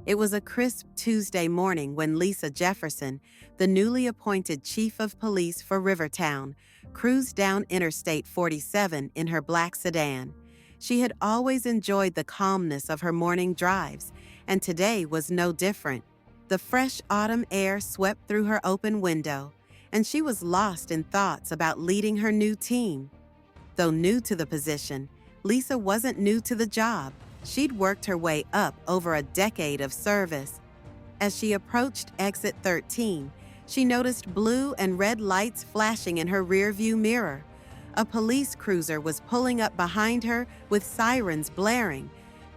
It was a crisp Tuesday morning when Lisa Jefferson, the newly appointed chief of police for Rivertown, cruised down Interstate 47 in her black sedan. She had always enjoyed the calmness of her morning drives, and today was no different. The fresh autumn air swept through her open window, and she was lost in thoughts about leading her new team. Though new to the position, Lisa wasn't new to the job. She'd worked her way up over a decade of service. As she approached exit 13, she noticed blue and red lights flashing in her rearview mirror. A police cruiser was pulling up behind her with sirens blaring.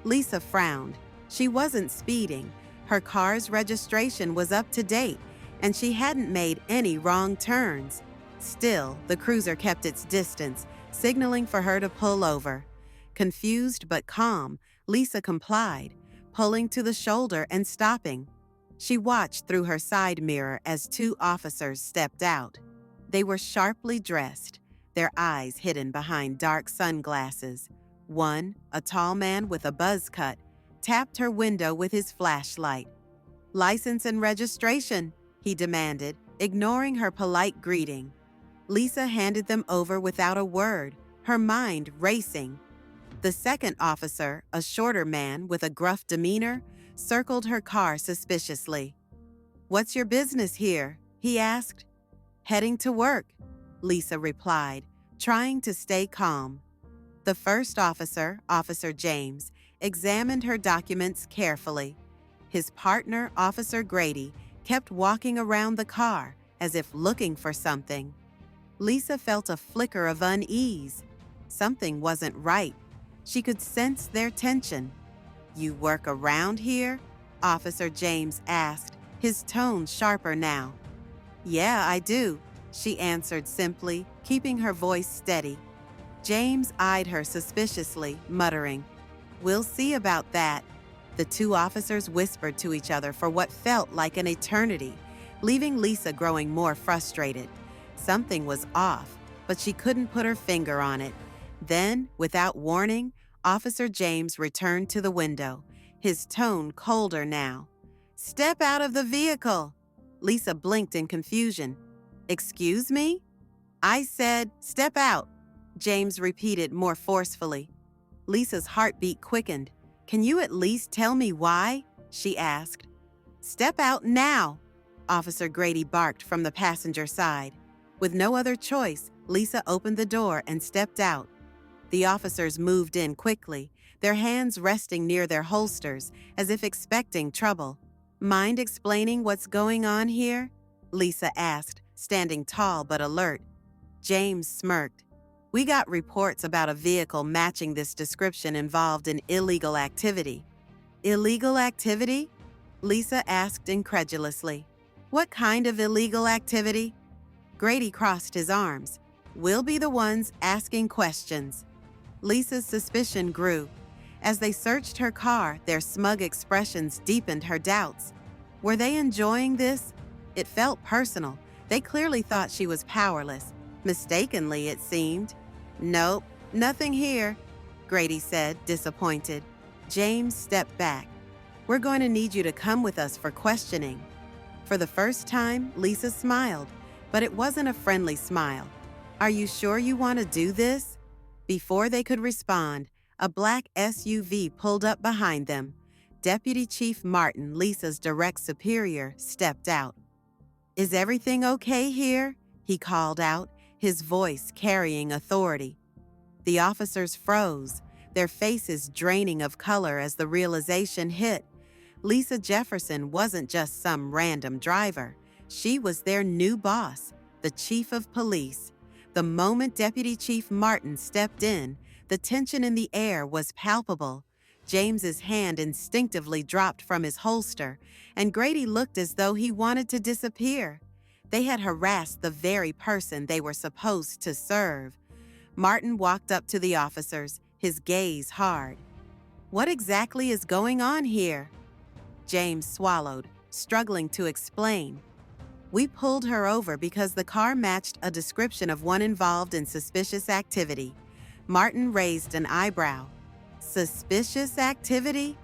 Lisa frowned. She wasn't speeding. Her car's registration was up to date, and she hadn't made any wrong turns. Still, the cruiser kept its distance, signaling for her to pull over. Confused but calm, Lisa complied, pulling to the shoulder and stopping. She watched through her side mirror as two officers stepped out. They were sharply dressed, their eyes hidden behind dark sunglasses. One, a tall man with a buzz cut, tapped her window with his flashlight. "License and registration," he demanded, ignoring her polite greeting. Lisa handed them over without a word, her mind racing. The second officer, a shorter man with a gruff demeanor, circled her car suspiciously. "What's your business here?" he asked. "Heading to work," Lisa replied, trying to stay calm. The first officer, Officer James, examined her documents carefully. His partner, Officer Grady, kept walking around the car as if looking for something. Lisa felt a flicker of unease. Something wasn't right. She could sense their tension. "You work around here?" Officer James asked, his tone sharper now. "Yeah, I do," she answered simply, keeping her voice steady. James eyed her suspiciously, muttering, "We'll see about that." The two officers whispered to each other for what felt like an eternity, leaving Lisa growing more frustrated. Something was off, but she couldn't put her finger on it. Then, without warning, Officer James returned to the window, his tone colder now. "Step out of the vehicle!" Lisa blinked in confusion. "Excuse me?" "I said, step out," James repeated more forcefully. Lisa's heartbeat quickened. "Can you at least tell me why?" she asked. "Step out now," Officer Grady barked from the passenger side. With no other choice, Lisa opened the door and stepped out. The officers moved in quickly, their hands resting near their holsters as if expecting trouble. "Mind explaining what's going on here?" Lisa asked, standing tall but alert. James smirked. "We got reports about a vehicle matching this description involved in illegal activity." "Illegal activity?" Lisa asked incredulously. "What kind of illegal activity?" Grady crossed his arms. "We'll be the ones asking questions." Lisa's suspicion grew. As they searched her car, their smug expressions deepened her doubts. Were they enjoying this? It felt personal. They clearly thought she was powerless. Mistakenly, it seemed. "Nope, nothing here," Grady said, disappointed. James stepped back. "We're going to need you to come with us for questioning." For the first time, Lisa smiled, but it wasn't a friendly smile. "Are you sure you want to do this?" Before they could respond, a black SUV pulled up behind them. Deputy Chief Martin, Lisa's direct superior, stepped out. "Is everything okay here?" he called out, his voice carrying authority. The officers froze, their faces draining of color as the realization hit. Lisa Jefferson wasn't just some random driver. She was their new boss, the chief of police. The moment Deputy Chief Martin stepped in, the tension in the air was palpable. James's hand instinctively dropped from his holster, and Grady looked as though he wanted to disappear. They had harassed the very person they were supposed to serve. Martin walked up to the officers, his gaze hard. "What exactly is going on here?" James swallowed, struggling to explain. "We pulled her over because the car matched a description of one involved in suspicious activity." Martin raised an eyebrow. "Suspicious activity?"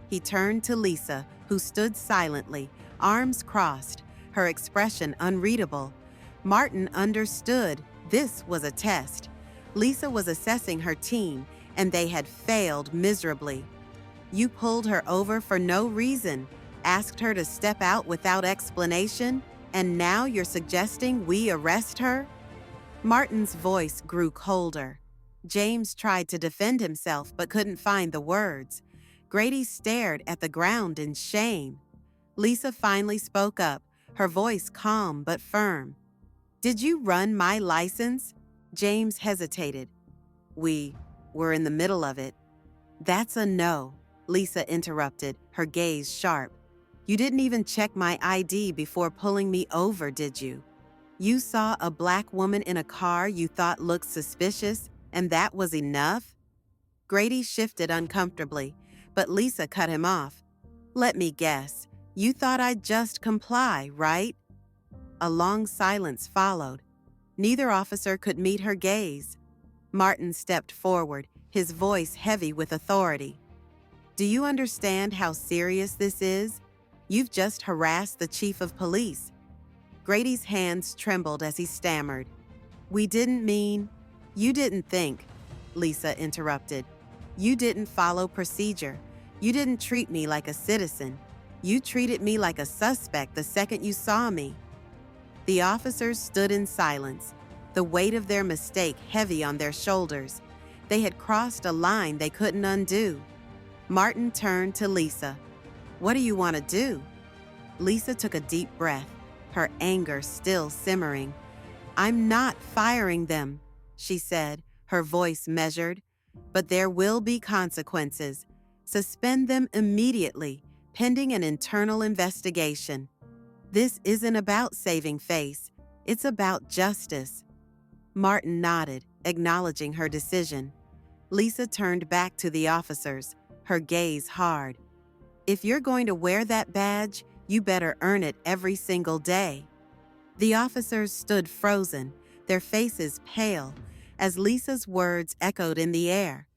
He turned to Lisa, who stood silently, arms crossed, her expression unreadable. Martin understood this was a test. Lisa was assessing her team, and they had failed miserably. You pulled her over for no reason, asked her to step out without explanation, and now you're suggesting we arrest her? Martin's voice grew colder. James tried to defend himself but couldn't find the words. Grady stared at the ground in shame. Lisa finally spoke up, her voice calm but firm. "Did you run my license?" James hesitated. We were in the middle of it." "That's a no," Lisa interrupted, her gaze sharp. "You didn't even check my ID before pulling me over, did you? You saw a black woman in a car you thought looked suspicious, and that was enough?" Grady shifted uncomfortably, but Lisa cut him off. "Let me guess. You thought I'd just comply, right?" A long silence followed. Neither officer could meet her gaze. Martin stepped forward, his voice heavy with authority. "Do you understand how serious this is? You've just harassed the chief of police." Grady's hands trembled as he stammered. "We didn't mean—" "You didn't think," Lisa interrupted. "You didn't follow procedure. You didn't treat me like a citizen. You treated me like a suspect the second you saw me." The officers stood in silence, the weight of their mistake heavy on their shoulders. They had crossed a line they couldn't undo. Martin turned to Lisa. "What do you want to do?" Lisa took a deep breath, her anger still simmering. "I'm not firing them," she said, her voice measured. "But there will be consequences. Suspend them immediately, pending an internal investigation. This isn't about saving face. It's about justice." Martin nodded, acknowledging her decision. Lisa turned back to the officers, her gaze hard. "If you're going to wear that badge, you better earn it every single day." The officers stood frozen, their faces pale, as Lisa's words echoed in the air.